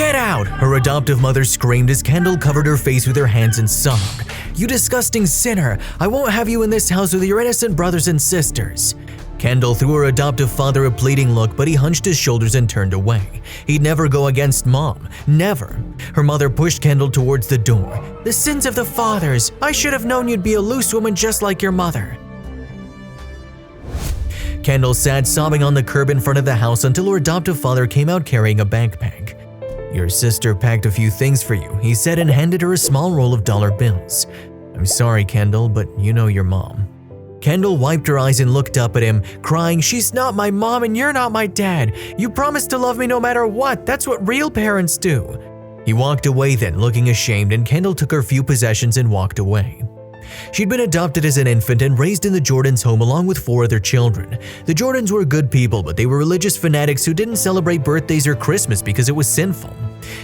"Get out!" her adoptive mother screamed as Kendall covered her face with her hands and sobbed. "You disgusting sinner! I won't have you in this house with your innocent brothers and sisters." Kendall threw her adoptive father a pleading look, but he hunched his shoulders and turned away. He'd never go against Mom. Never. Her mother pushed Kendall towards the door. "The sins of the fathers! I should have known you'd be a loose woman just like your mother." Kendall sat sobbing on the curb in front of the house until her adoptive father came out carrying a backpack. "Your sister packed a few things for you," he said and handed her a small roll of dollar bills. "I'm sorry, Kendall, but you know your mom." Kendall wiped her eyes and looked up at him, crying, "She's not my mom and you're not my dad. You promised to love me no matter what. That's what real parents do." He walked away then, looking ashamed, and Kendall took her few possessions and walked away. She'd been adopted as an infant and raised in the Jordans' home along with 4 other children. The Jordans were good people, but they were religious fanatics who didn't celebrate birthdays or Christmas because it was sinful.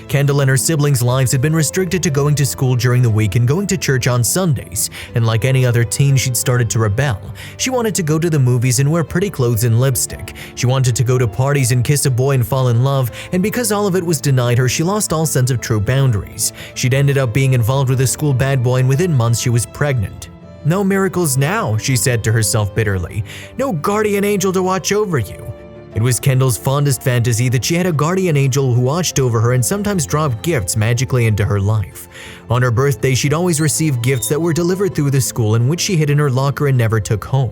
Kendall and her siblings' lives had been restricted to going to school during the week and going to church on Sundays, and like any other teen, she'd started to rebel. She wanted to go to the movies and wear pretty clothes and lipstick. She wanted to go to parties and kiss a boy and fall in love, and because all of it was denied her, she lost all sense of true boundaries. She'd ended up being involved with a school bad boy, and within months she was pregnant. "No miracles now," she said to herself bitterly. "No guardian angel to watch over you." It was Kendall's fondest fantasy that she had a guardian angel who watched over her and sometimes dropped gifts magically into her life. On her birthday, she'd always receive gifts that were delivered through the school and which she hid in her locker and never took home.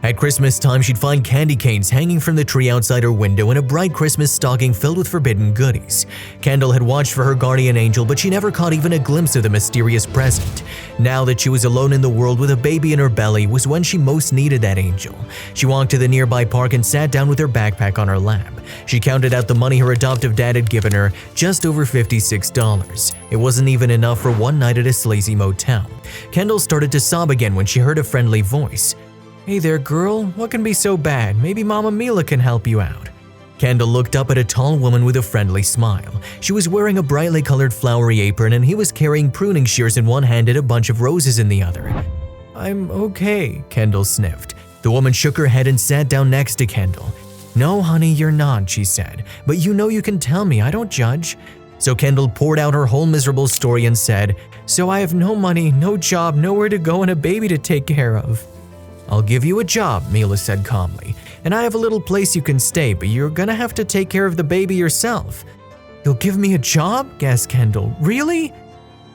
At Christmas time, she'd find candy canes hanging from the tree outside her window and a bright Christmas stocking filled with forbidden goodies. Kendall had watched for her guardian angel, but she never caught even a glimpse of the mysterious present. Now that she was alone in the world with a baby in her belly was when she most needed that angel. She walked to the nearby park and sat down with her backpack on her lap. She counted out the money her adoptive dad had given her, just over $56. It wasn't even enough for one night at a sleazy motel. Kendall started to sob again when she heard a friendly voice. "Hey there, girl, what can be so bad? Maybe Mama Mila can help you out." Kendall looked up at a tall woman with a friendly smile. She was wearing a brightly colored flowery apron and he was carrying pruning shears in one hand and a bunch of roses in the other. "I'm okay," Kendall sniffed. The woman shook her head and sat down next to Kendall. "No, honey, you're not," she said. "But you know you can tell me, I don't judge." So Kendall poured out her whole miserable story and said, "So I have no money, no job, nowhere to go, and a baby to take care of." "I'll give you a job," Mila said calmly. "And I have a little place you can stay, but you're gonna have to take care of the baby yourself." "You'll give me a job?" gasped Kendall. "Really?"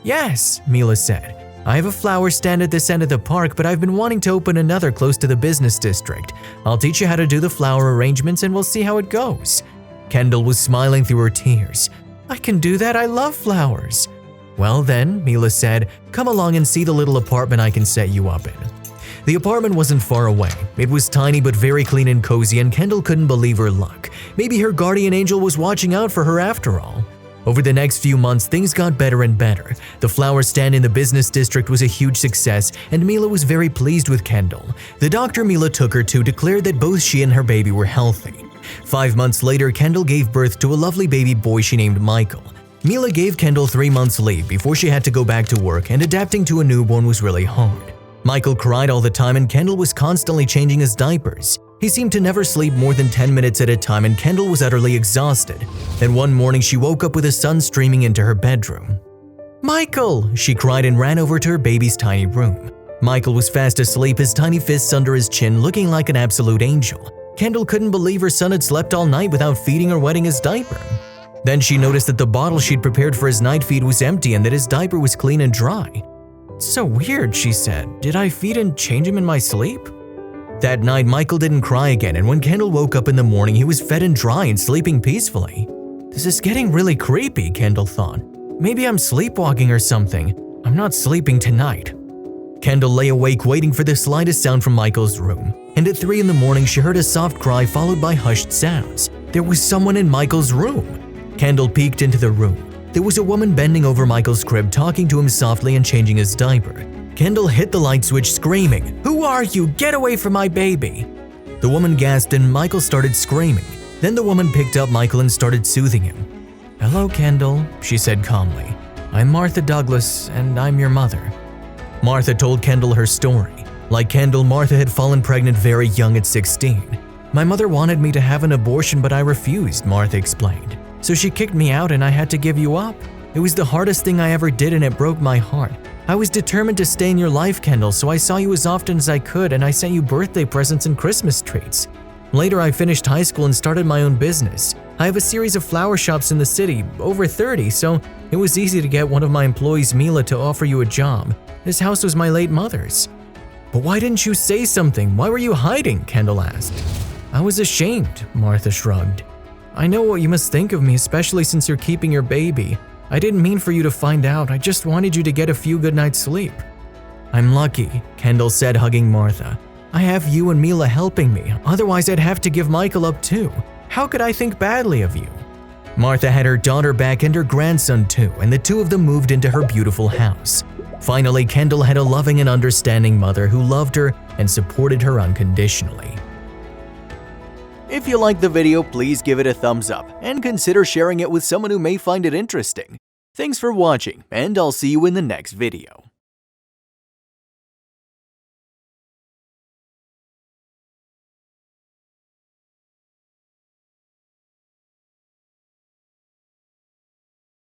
"Yes," Mila said. "I have a flower stand at this end of the park, but I've been wanting to open another close to the business district. I'll teach you how to do the flower arrangements and we'll see how it goes." Kendall was smiling through her tears. "I can do that, I love flowers." "Well then," Mila said, "come along and see the little apartment I can set you up in." The apartment wasn't far away. It was tiny but very clean and cozy, and Kendall couldn't believe her luck. Maybe her guardian angel was watching out for her after all. Over the next few months, things got better and better. The flower stand in the business district was a huge success, and Mila was very pleased with Kendall. The doctor Mila took her to declared that both she and her baby were healthy. 5 months later, Kendall gave birth to a lovely baby boy she named Michael. Mila gave Kendall 3 months leave before she had to go back to work, and adapting to a newborn was really hard. Michael cried all the time and Kendall was constantly changing his diapers. He seemed to never sleep more than 10 minutes at a time and Kendall was utterly exhausted. Then one morning she woke up with the sun streaming into her bedroom. "Michael!" she cried and ran over to her baby's tiny room. Michael was fast asleep, his tiny fists under his chin, looking like an absolute angel. Kendall couldn't believe her son had slept all night without feeding or wetting his diaper. Then she noticed that the bottle she'd prepared for his night feed was empty and that his diaper was clean and dry. "It's so weird," she said. "Did I feed and change him in my sleep?" That night, Michael didn't cry again, and when Kendall woke up in the morning, he was fed and dry and sleeping peacefully. "This is getting really creepy," Kendall thought. "Maybe I'm sleepwalking or something. I'm not sleeping tonight." Kendall lay awake waiting for the slightest sound from Michael's room, and at 3 in the morning she heard a soft cry followed by hushed sounds. There was someone in Michael's room. Kendall peeked into the room. There was a woman bending over Michael's crib talking to him softly and changing his diaper. Kendall hit the light switch screaming, "Who are you? Get away from my baby!" The woman gasped and Michael started screaming. Then the woman picked up Michael and started soothing him. "Hello, Kendall," she said calmly. "I'm Martha Douglas and I'm your mother." Martha told Kendall her story. Like Kendall, Martha had fallen pregnant very young at 16. "My mother wanted me to have an abortion but I refused," Martha explained. So she kicked me out and I had to give you up. It was the hardest thing I ever did and it broke my heart. I was determined to stay in your life, Kendall, so I saw you as often as I could and I sent you birthday presents and Christmas treats. Later, I finished high school and started my own business. I have a series of flower shops in the city, over 30, so it was easy to get one of my employees, Mila, to offer you a job. This house was my late mother's. But why didn't you say something? Why were you hiding? Kendall asked. I was ashamed, Martha shrugged. I know what you must think of me, especially since you're keeping your baby. I didn't mean for you to find out, I just wanted you to get a few good nights' sleep. I'm lucky, Kendall said, hugging Martha. I have you and Mila helping me, otherwise I'd have to give Michael up too. How could I think badly of you? Martha had her daughter back and her grandson too, and the two of them moved into her beautiful house. Finally, Kendall had a loving and understanding mother who loved her and supported her unconditionally. If you liked the video, please give it a thumbs up and consider sharing it with someone who may find it interesting. Thanks for watching, and I'll see you in the next video.